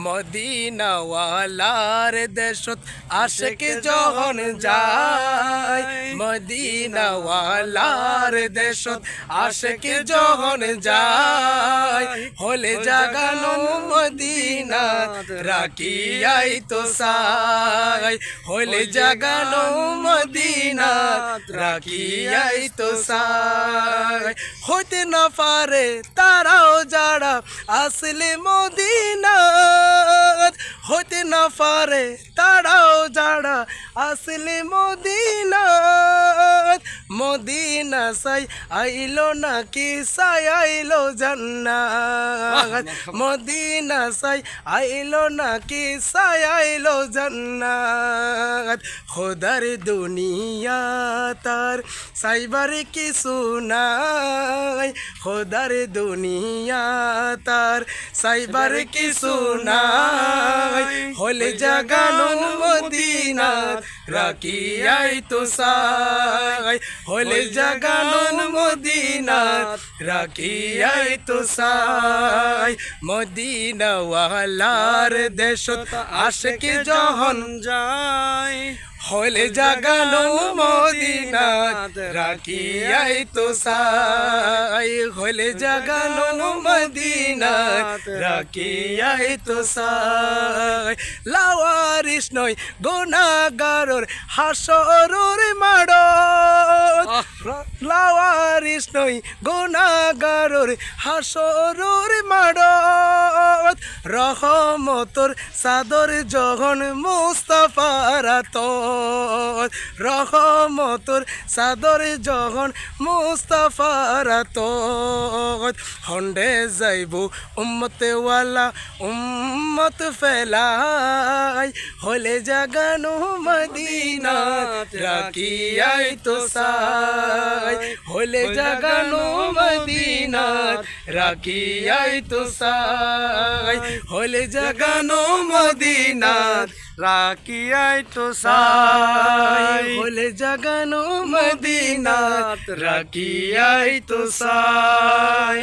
মদিনাওয়ালার দেশত আশেক যখন যায়, মদিনাওয়ালার দেশত আশেক যখন যায়, হলে জাগানো মদিনা রাখিয়াই তো সাই, হলে জাগানো মদিনা রাখিয়াই তো সাই। হইতে না পারে তারাও যারা আসলে মদিনা, হইতে না পারে তারাও যারা আসলে মদিনা, মদিনা সাই আইলো নাকি সাই আইলো জান্নাত, মদিনা সাই আইলো নাকি সাই আইলো জান্নাত। খোদার দুনিয়া তার সাইবার কিছু নাই, খোদার দুনিয়া তার সাইবার কিছু নাই, হলে জাগানো মদিনা রাখিয়াই তো সাই, হলে জাগানো মদিনা রাখিয়াই তো সাই। মদিনাওয়ালার দেশত আশেক যখন যায়, হলে জাগানো মদিনা রাখিয়াই তো সাই, হলে জাগানো মদিনা রাখিয়াই তো সাই। লাওয়ারিস নয় গুনাহগারর হাসরুর মাড়ত, লাওয়ারিস নয় গুনাহগারর হাসরুর মাড়ত, রহমতর সাদর যখন মুস্তাফার আতত, রহমতর সাদর যখন মুস্তাফার আতত, হন্ডে যাইবু উম্মতে ওয়ালা উম্মত ফেলাই, হলে জাগানো মদিনা রাখিয়াই তো সাই, হলে জাগানো মদিনা রাখিয়াই তো সাই, হলে জাগানো মদিনা রাখিয়াই তো সাই, হলে জাগানো মদিনা রাখিয়াই তো সাই।